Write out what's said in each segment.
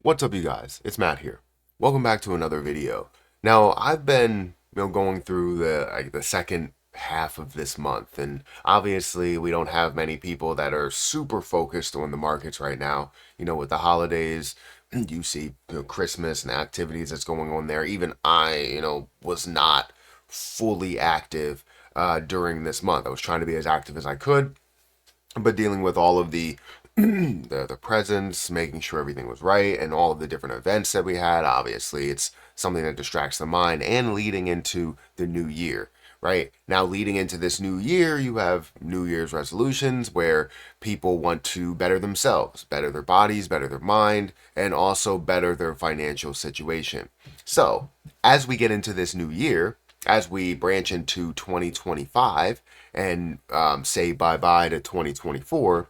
What's up, you guys? It's Matt here. Welcome back to another video. Now, I've been, going through the second half of this month, and obviously we don't have many people that are super focused on the markets right now. With the holidays, you see, Christmas and activities that's going on there. Even I, was not fully active during this month. I was trying to be as active as I could, but dealing with all of the the presents, making sure everything was right, and all of the different events that we had. Obviously, it's something that distracts the mind, and leading into the new year. Right now, leading into this new year, you have New Year's resolutions where people want to better themselves, better their bodies, better their mind, and also better their financial situation. So, as we get into this new year, as we branch into 2025 and say bye bye to 2024,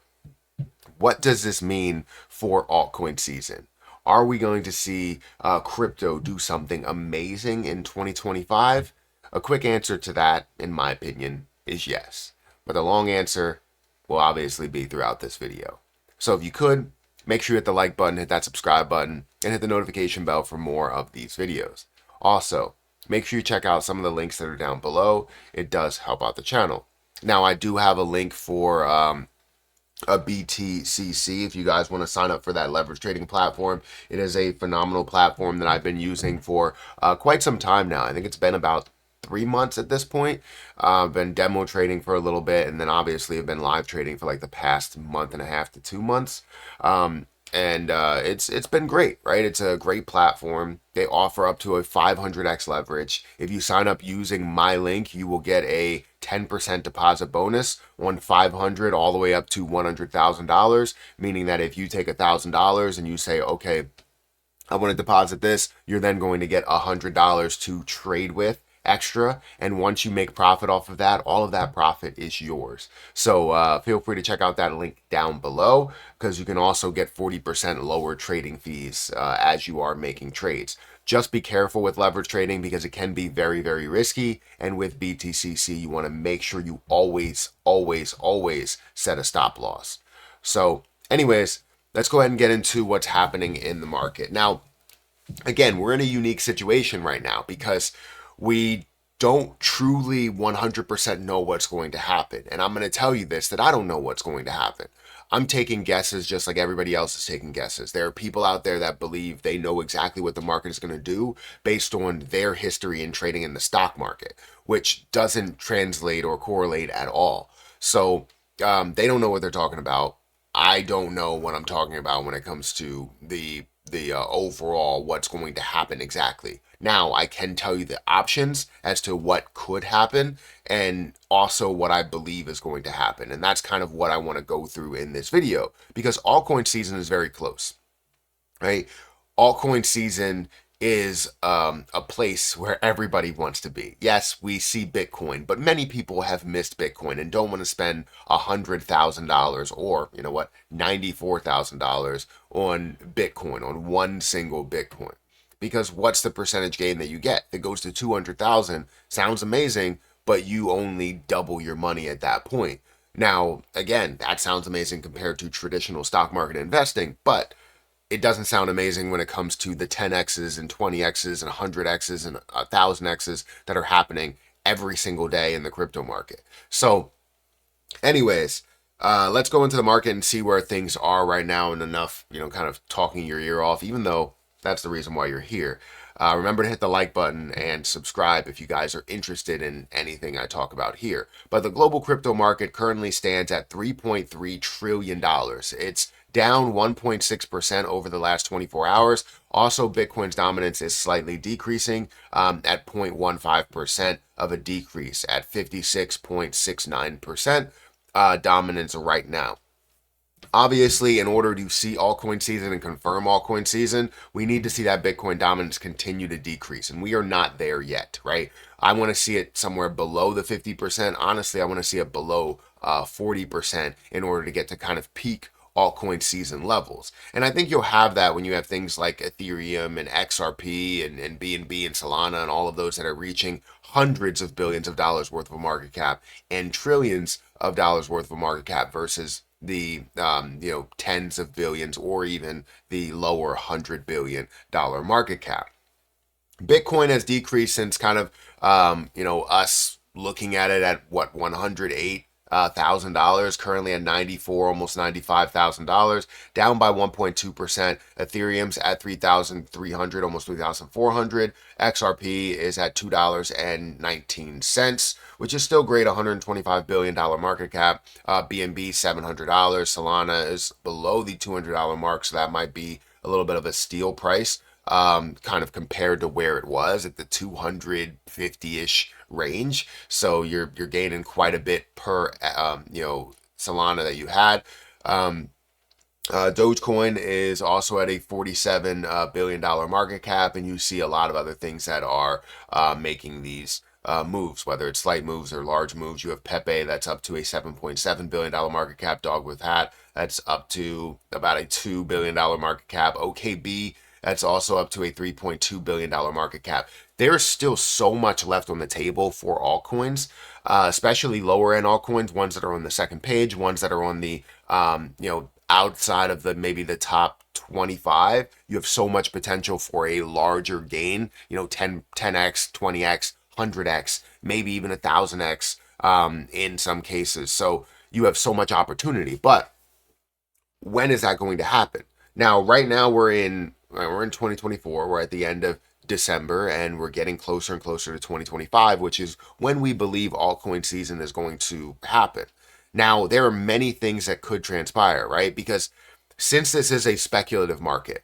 what does this mean for altcoin season? Are we going to see crypto do something amazing in 2025? A quick answer to that, in my opinion, is yes. But the long answer will obviously be throughout this video. So if you could, make sure you hit the like button, hit that subscribe button, and hit the notification bell for more of these videos. Also, make sure you check out some of the links that are down below. It does help out the channel. Now, I do have a link for a BTCC if you guys want to sign up for that leverage trading platform. It is a phenomenal platform that I've been using for quite some time now. I think it's been about 3 months at this point. I've been demo trading for a little bit, and then obviously I've been live trading for like the past month and a half to 2 months. And it's been great, right? It's a great platform. They offer up to a 500x leverage. If you sign up using my link, you will get a 10% deposit bonus on 500 all the way up to $100,000, meaning that if you take $1,000 and you say, okay, I want to deposit this, you're then going to get $100 to trade with extra, and once you make profit off of that, all of that profit is yours. So feel free to check out that link down below, because you can also get 40% lower trading fees as you are making trades. Just be careful with leverage trading because it can be very, very risky, and with BTCC you want to make sure you always set a stop loss. So anyways, let's go ahead and get into what's happening in the market. Now, again, we're in a unique situation right now because we don't truly 100% know what's going to happen. And I'm going to tell you this, that I don't know what's going to happen. I'm taking guesses just like everybody else is taking guesses. There are people out there that believe they know exactly what the market is going to do based on their history in trading in the stock market, which doesn't translate or correlate at all. So they don't know what they're talking about. I don't know what I'm talking about when it comes to the overall what's going to happen exactly. Now, I can tell you the options as to what could happen and also what I believe is going to happen. And that's kind of what I want to go through in this video because altcoin season is very close, right? Altcoin season is a place where everybody wants to be. Yes, we see Bitcoin, but many people have missed Bitcoin and don't want to spend $100,000 or, $94,000 on Bitcoin, on one single Bitcoin. Because what's the percentage gain that you get? It goes to 200,000. Sounds amazing, but you only double your money at that point. Now, again, that sounds amazing compared to traditional stock market investing, but it doesn't sound amazing when it comes to the 10x's and 20x's and 100x's and 1000x's that are happening every single day in the crypto market. So anyways, let's go into the market and see where things are right now, and enough, kind of talking your ear off, even though that's the reason why you're here. Remember to hit the like button and subscribe if you guys are interested in anything I talk about here. But the global crypto market currently stands at $3.3 trillion. It's down 1.6% over the last 24 hours. Also, Bitcoin's dominance is slightly decreasing at 0.15% of a decrease at 56.69% dominance right now. Obviously, in order to see altcoin season and confirm altcoin season, we need to see that Bitcoin dominance continue to decrease, and we are not there yet, right? I want to see it somewhere below the 50%. Honestly, I want to see it below 40% in order to get to kind of peak altcoin season levels. And I think you'll have that when you have things like Ethereum and XRP and BNB and Solana and all of those that are reaching hundreds of billions of dollars worth of a market cap and trillions of dollars worth of a market cap versus the tens of billions or even the lower $100 billion market cap. Bitcoin has decreased since kind of us looking at it at what, $108,000, currently at 94, almost $95,000, down by 1.2%. Ethereum's at 3,300, almost 3,400. XRP is at $2.19, which is still great, $125 billion market cap. BNB $700. Solana is below the $200 mark, so that might be a little bit of a steal price, kind of compared to where it was at the 250-ish range. So you're gaining quite a bit per Solana that you had. Dogecoin is also at a $47 billion market cap, and you see a lot of other things that are making these moves, whether it's slight moves or large moves. You have Pepe, that's up to a $7.7 billion market cap. Dog with Hat, that's up to about a $2 billion market cap. OKB, that's also up to a $3.2 billion market cap. There's still so much left on the table for altcoins, especially lower end altcoins, ones that are on the second page, ones that are on the, outside of maybe the top 25. You have so much potential for a larger gain, 10x, 20x, 100x, maybe even 1,000x in some cases. So you have so much opportunity. But when is that going to happen? Now, right now we're in 2024. We're at the end of December, and we're getting closer and closer to 2025, which is when we believe altcoin season is going to happen. Now, there are many things that could transpire, right? Because since this is a speculative market,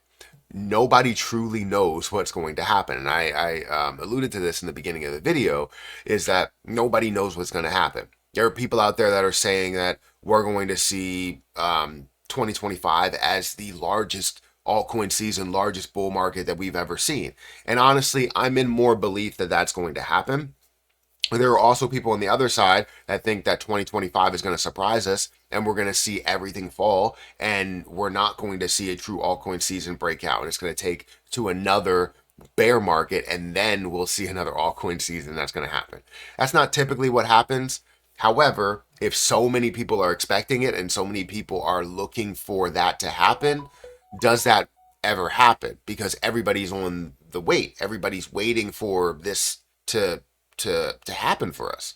nobody truly knows what's going to happen. And I alluded to this in the beginning of the video, is that nobody knows what's going to happen. There are people out there that are saying that we're going to see 2025 as the largest altcoin season, largest bull market that we've ever seen. And honestly, I'm in more belief that that's going to happen. There are also people on the other side that think that 2025 is going to surprise us and we're going to see everything fall and we're not going to see a true altcoin season breakout. And it's going to take to another bear market and then we'll see another altcoin season that's going to happen. That's not typically what happens. However, if so many people are expecting it and so many people are looking for that to happen, does that ever happen? Because everybody's on the wait. Everybody's waiting for this to happen for us.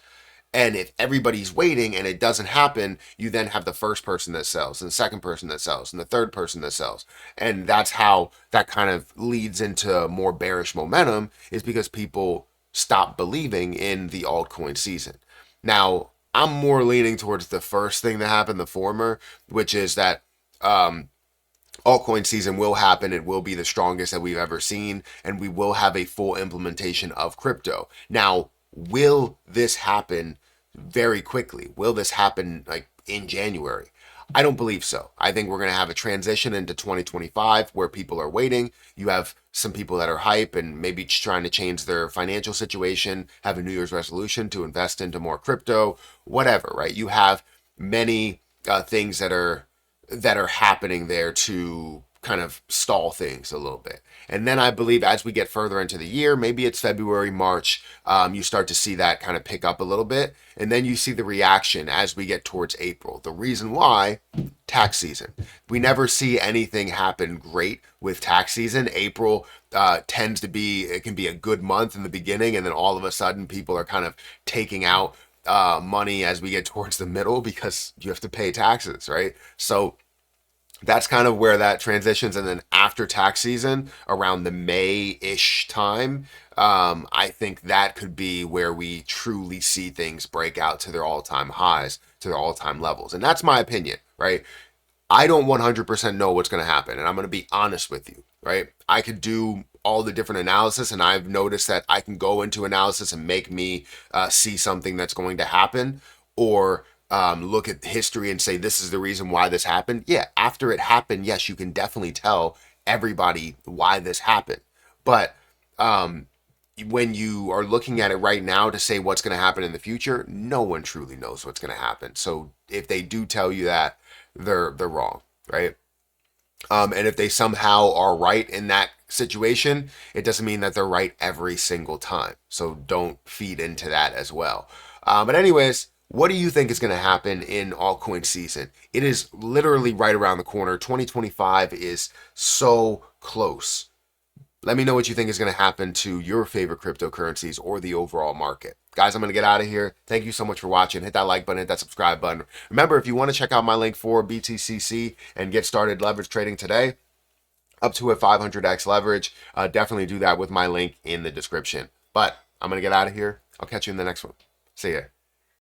And if everybody's waiting and it doesn't happen, you then have the first person that sells and the second person that sells and the third person that sells. And that's how that kind of leads into more bearish momentum, is because people stop believing in the altcoin season. Now, I'm more leaning towards the first thing that happened, the former, which is that altcoin season will happen. It will be the strongest that we've ever seen, and we will have a full implementation of crypto. Now, will this happen very quickly? Will this happen like in January? I don't believe so. I think we're going to have a transition into 2025 where people are waiting. You have some people that are hype and maybe trying to change their financial situation, have a New Year's resolution to invest into more crypto, whatever, right? You have many things that are happening there to kind of stall things a little bit. And then I believe as we get further into the year, maybe it's February, March, you start to see that kind of pick up a little bit. And then you see the reaction as we get towards April. The reason why, tax season. We never see anything happen great with tax season. April tends to be, it can be a good month in the beginning, and then all of a sudden people are kind of taking out money as we get towards the middle because you have to pay taxes, right? So that's kind of where that transitions. And then after tax season, around the May-ish time, I think that could be where we truly see things break out to their all-time highs, to their all-time levels. And that's my opinion, right? I don't 100% know what's going to happen, and I'm going to be honest with you, right? I could do all the different analysis, and I've noticed that I can go into analysis and make me see something that's going to happen, or look at history and say, this is the reason why this happened. Yeah, after it happened, yes, you can definitely tell everybody why this happened. But when you are looking at it right now to say what's going to happen in the future, no one truly knows what's going to happen. So if they do tell you that, they're wrong, right? And if they somehow are right in that situation, it doesn't mean that they're right every single time. So don't feed into that as well. But anyways, What do you think is going to happen in altcoin season? It is literally right around the corner. 2025 is so close. Let me know what you think is going to happen to your favorite cryptocurrencies or the overall market. Guys, I'm going to get out of here. Thank you so much for watching. Hit that like button, hit that subscribe button. Remember, if you want to check out my link for BTCC and get started leverage trading today, up to a 500x leverage, definitely do that with my link in the description. But I'm going to get out of here. I'll catch you in the next one. See ya.